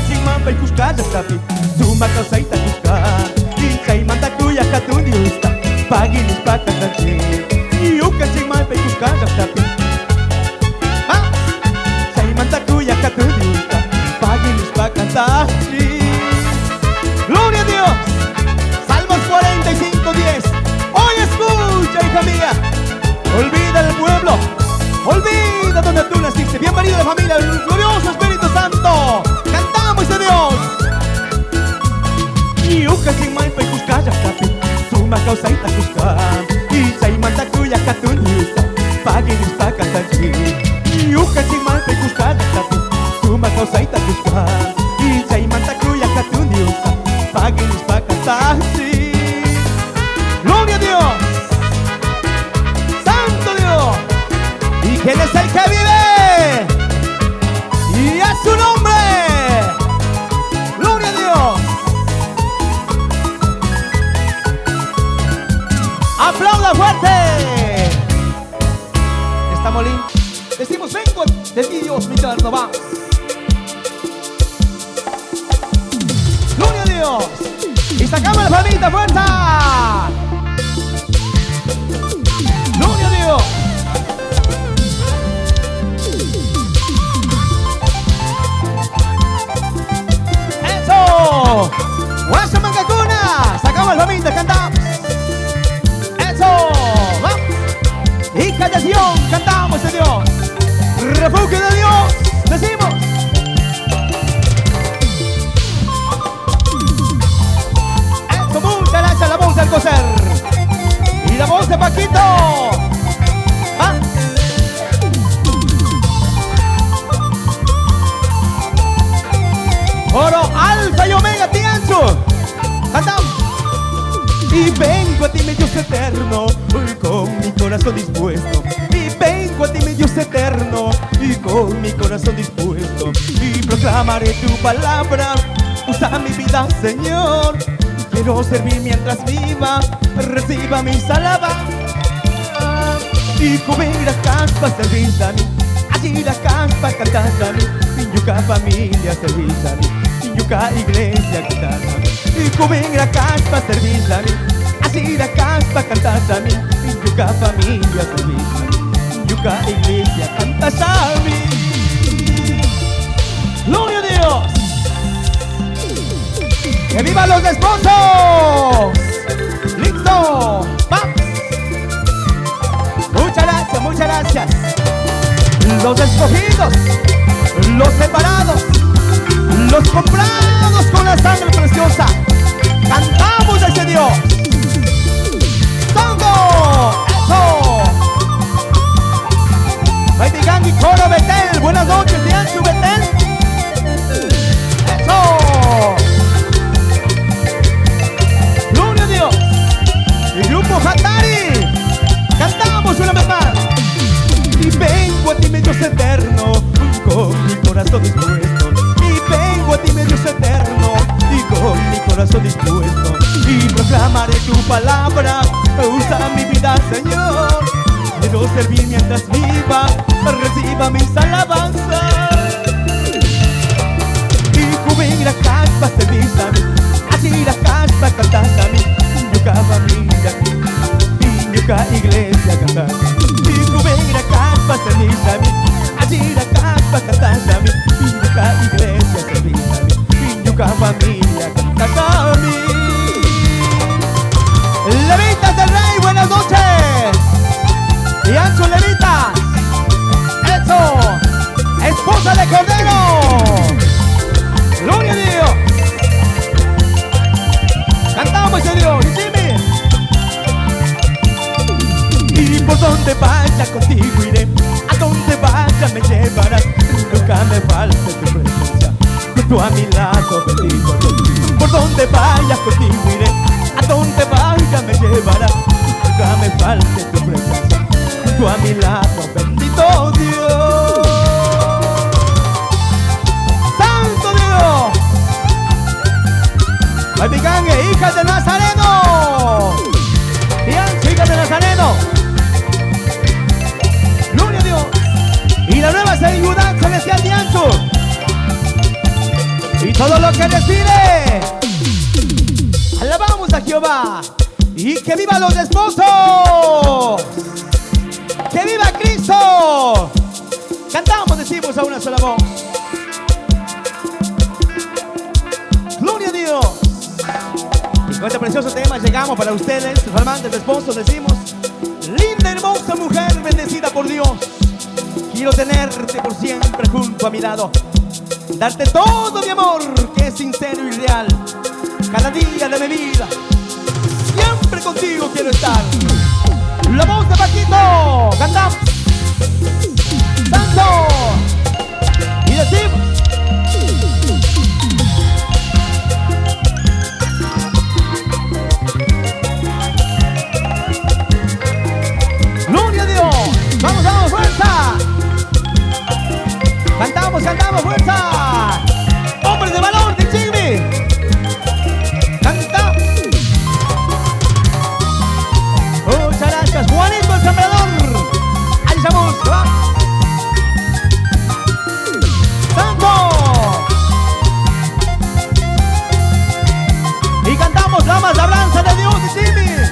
Chimampa y Cuscaya tapi Suma causaita Cusca Y Chaimanta Cuya Catuniusta Paginis Pacatati Yuka Chimampa y Cuscaya tapi Chaimanta Cuya Catuniusta Paginis Pacatati. Gloria a Dios. Salmos 45:10. Hoy escucha, hija mía. Olvida el pueblo, olvida donde tú naciste. Bienvenido a la familia del glorioso Espíritu Santo. Cantamos a Dios. Yuka Chimampa y Cuscaya tapi Suma causaita Cusca Y Chaimanta Cuya Catuniusta Paginis Pacatati. Yuka Chimampa y Cuscaya tapi Suma causaita Cusca Y Chaimanta Cuya Catuniusta Paginis Pacatati. Gloria a Dios. Santo Dios. ¿Y quién es el que vive? Y a su nombre. Gloria a Dios. ¡Aplauda fuerte! Estamos limpios. Decimos, vengo de ti, Dios, mi eterno, vamos. Gloria a Dios. Y sacamos la palmita, fuerza. Gloria a Dios. Eso. Guacha Mangacuna. Sacamos la palmita, cantamos. Eso. Vamos. Y callación, cantamos a Dios. Refugio de Dios. Decimos. Mucha lanza la voz del coser y la voz de Paquito. ¿Ah? Oro alfa y omega Tiancho. Cantamos. Y vengo a ti, mi Dios eterno, y con mi corazón dispuesto. Y vengo a ti, mi Dios eterno, y con mi corazón dispuesto. Y proclamaré tu palabra. Usa mi vida, Señor. Quiero servir mientras viva, reciba mis alabanzas. Y cubrir las caspas servís a mí, así las caspas cantas a mí. Pinyuca familia servís a mí, Pinyuca iglesia cantas a mí. Y cubrir las caspas servís a mí, así las caspas cantas a mí. Pinyuca familia servís a mí, Pinyuca iglesia cantas a mí. Gloria a Dios. ¡Que vivan los esposos! ¡Listo! ¡Vamos! Muchas gracias, muchas gracias. Los escogidos, los separados, los comprados con la sangre preciosa. Cantamos a ese Dios. ¡Songo! ¡Eso! Baby Gang y Coro Betel. Buenas noches, Dianchu Betel. ¡Eso! El grupo Hatari. Cantamos una vez más. Y vengo a ti, mi Dios eterno, con mi corazón dispuesto. Y vengo a ti, mi Dios eterno, y con mi corazón dispuesto. Y proclamaré tu palabra. Usa mi vida, Señor. Quiero servir mientras viva, reciba mis alabanzas. Y cubrir las caspas servís a mí, así las caspas cantas a mí. Pinyuca familia, Pinyuca iglesia cantas a mí. Y cubrir las caspas servís a mí, así las caspas cantas a mí. Pinyuca iglesia servís a mí, Pinyuca familia cantas a mí. Levitas del Rey, buenas noches. Y Ancho Levitas. Eso. Esposa de Cordero. Gloria a Dios. Cantamos a Dios. Y por donde vaya contigo iré, a donde vaya me llevarás. Nunca me falte tu presencia, junto a mi lado bendito Dios. Por donde vaya contigo iré, a donde vaya me llevarás. Nunca me falte tu presencia, junto a mi lado bendito Dios. Santo Dios. Baby Gang e hijas de Nazareno. Bien, hijas de Nazareno. Gloria a Dios. Y la nueva ciudad celestial de Ancho. Y todo lo que respire, alabamos a Jehová. Y que viva los esposos, que viva Cristo. Cantamos, decimos a una sola voz. Gloria a Dios. Y con este precioso tema llegamos para ustedes, sus amantes, esposos, decimos: linda, hermosa mujer, bendecida por Dios. Quiero tenerte por siempre junto a mi lado, darte todo mi amor que es sincero y real. Cada día de mi vida, siempre contigo quiero estar. La voz de Paquito, cantamos Santo y decimos: gloria a Dios. Vamos, vamos, fuerza. Cantamos, cantamos, fuerza. Hombres de valor de Chile. Canta. Muchas gracias, Juanito el Sembrador. Ahí estamos, va. Santo. Y cantamos damas, labranza de Dios y Chile.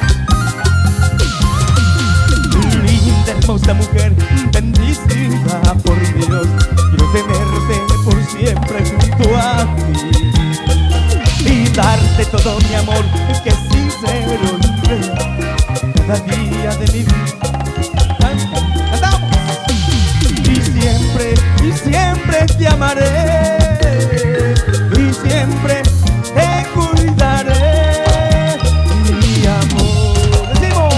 Linda, hermosa mujer, bendecida por Dios. Quiero tenerte por siempre junto a ti y darte todo mi amor que es sincero y real. Cada día de mi vida cantamos. Y siempre te amaré, y siempre te cuidaré, mi amor. Decimos: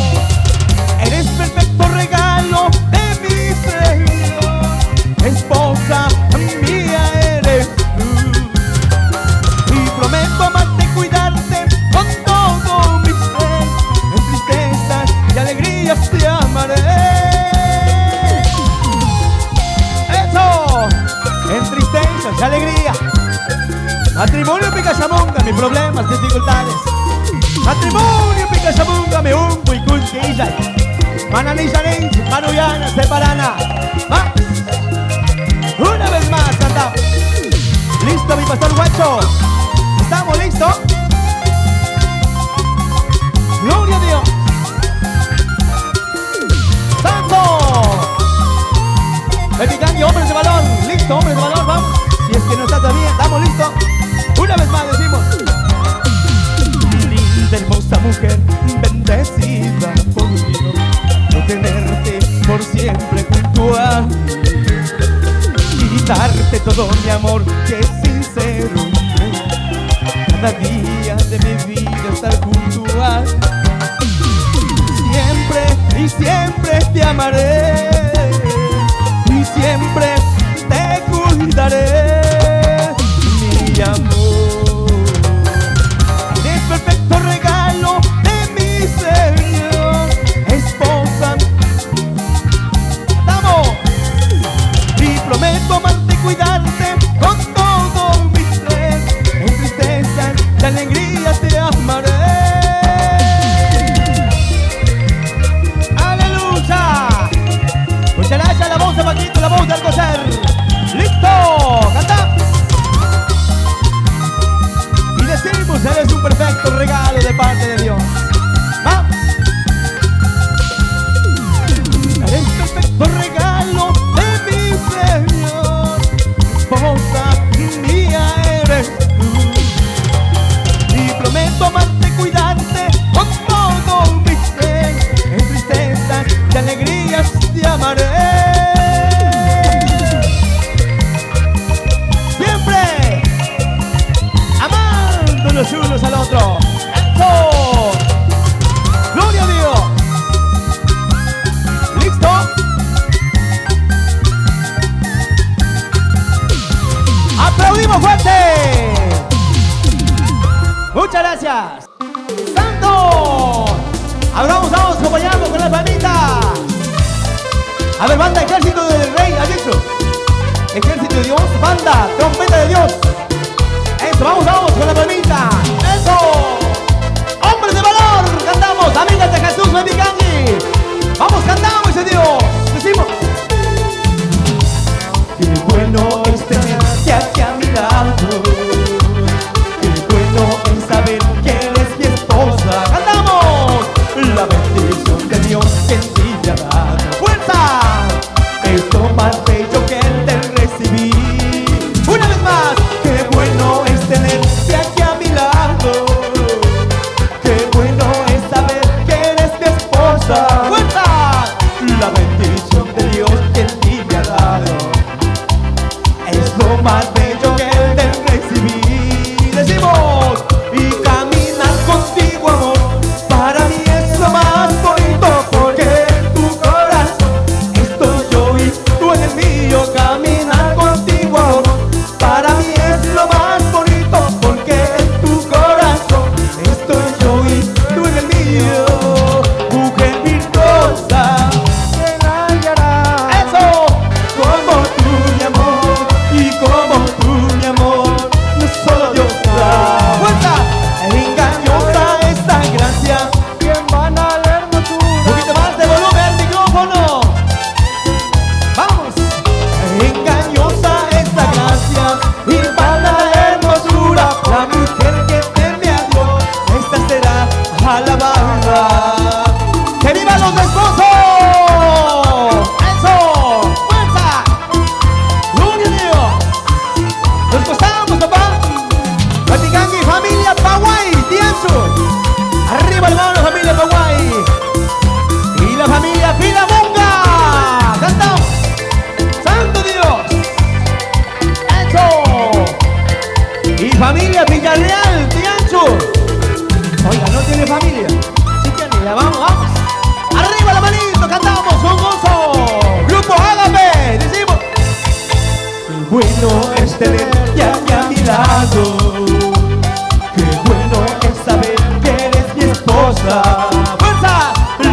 eres perfecto regalo de mi Señor, esposa mía eres tú, y prometo amarte, cuidarte con todo mi ser, en tristezas y alegrías te amaré. Eso, en tristezas y alegría. Matrimonio Picachamunga, mis problemas, dificultades. Matrimonio Picachamunga, me ungo y culquilla. Mananizarén, Manuyana, Separana. Más. Una vez más, cantamos. ¿Listo, mi pastor guacho? ¿Estamos listos? Gloria a Dios. ¡Santo! Epicandi, hombres de valor. Listo, hombres de valor, vamos. Si es que no está todavía, estamos listos. Una vez más decimos: linda, hermosa mujer, bendecida por Dios. Quiero tenerte por siempre junto a mí y darte todo mi amor que es sincero y real. Cada día de mi vida estar junto a ti. Siempre y siempre te amaré, y siempre te cuidaré, mi amor. Eres perfecto regalo de mi Señor, esposa. ¡Vamos! Y prometo amarte, cuidarte con todo mi ser, en tristeza y alegría te amaré. ¡Aleluya! Muchas gracias, la voz de Paquito, la voz de Alcocer. ¡Listo! ¡Canta! Y decimos: eres un perfecto regalo de parte de Dios. ¡Vamos! Eres perfecto regalo de mi Señor, esposa mía eres tú, y prometo amarte, cuidarte con todo mi ser, en tristezas y alegrías te amaré. Siempre amándonos unos al otro. ¡Eso! ¡Gloria a Dios! ¿Listo? ¡Aplaudimos fuerte! Muchas gracias. ¡Santo! Ahora vamos acompañando con la palmita. A ver, banda, ejército del rey, ¿has dicho? Ejército de Dios, banda, trompeta de Dios. Eso, vamos con la palmita. Eso. Hombres de valor, cantamos. Amigas de Jesús, Epicandi. Vamos, cantamos ese Dios. Decimos: qué bueno es tenerte aquí a mi lado. Y familia Villarreal, Tiancho. Oiga, no tiene familia. Sí tiene, ya vamos, vamos. Arriba la manito, cantamos con gozo. Grupo Ágape, decimos. Qué bueno es tenerte aquí a mi lado. Qué bueno es saber que eres mi esposa. ¡Fuerza!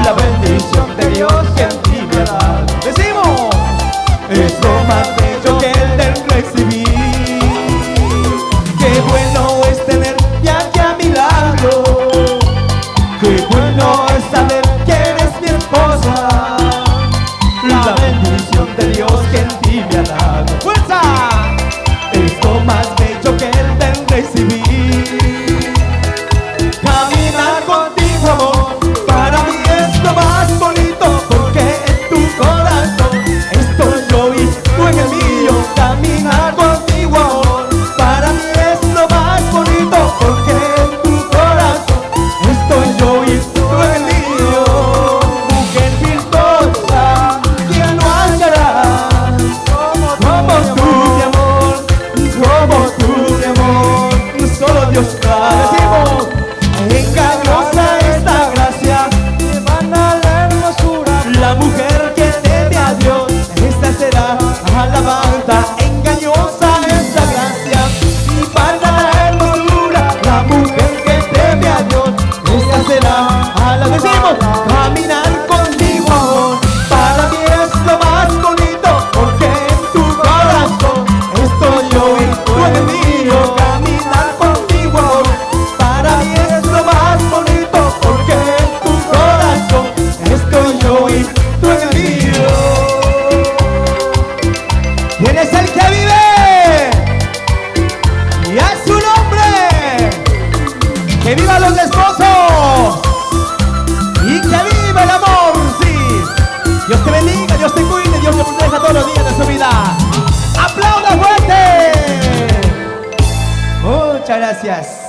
La bendición de Dios que en ti me ha dado. Decimos. Es lo más bello que el del recibir. Qué bueno es tenerte aquí a mi lado. Qué bueno es saber que eres mi esposa. La bendición de Dios que en ti me ha dado. ¡Fuerza! Es lo más bello que el del recibir. Caminar contigo, amor, para mí es lo más bonito, porque en tu corazón estoy yo y tú en el mío. Caminar contigo, amor, para mí es lo más bonito, porque en tu corazón estoy yo y tú en el mío. Mujer virtuosa, ¿quién no hallará como tú, mi amor? Como tú, mi amor, solo Dios da. Decimos, engañosa esta gracia, emana la hermosura. La mujer que teme a Dios, esta será alabada. Engañosa esta gracia, emana la hermosura. La mujer que teme a Dios, esta será alabada. Decimos, caminar contigo, amor, para mí es lo más bonito, porque en tu corazón estoy yo y tú en el mío. Caminar contigo, amor, para mí es lo más bonito, porque en tu corazón estoy yo y tú en el mío. ¿Quién es el que vive? Y a su nombre. ¡Que viva los esposos! ¡Y que viva el amor! ¡Sí! Dios te bendiga, Dios te cuide, Dios te proteja todos los días de su vida. ¡Aplauda fuerte! Muchas gracias.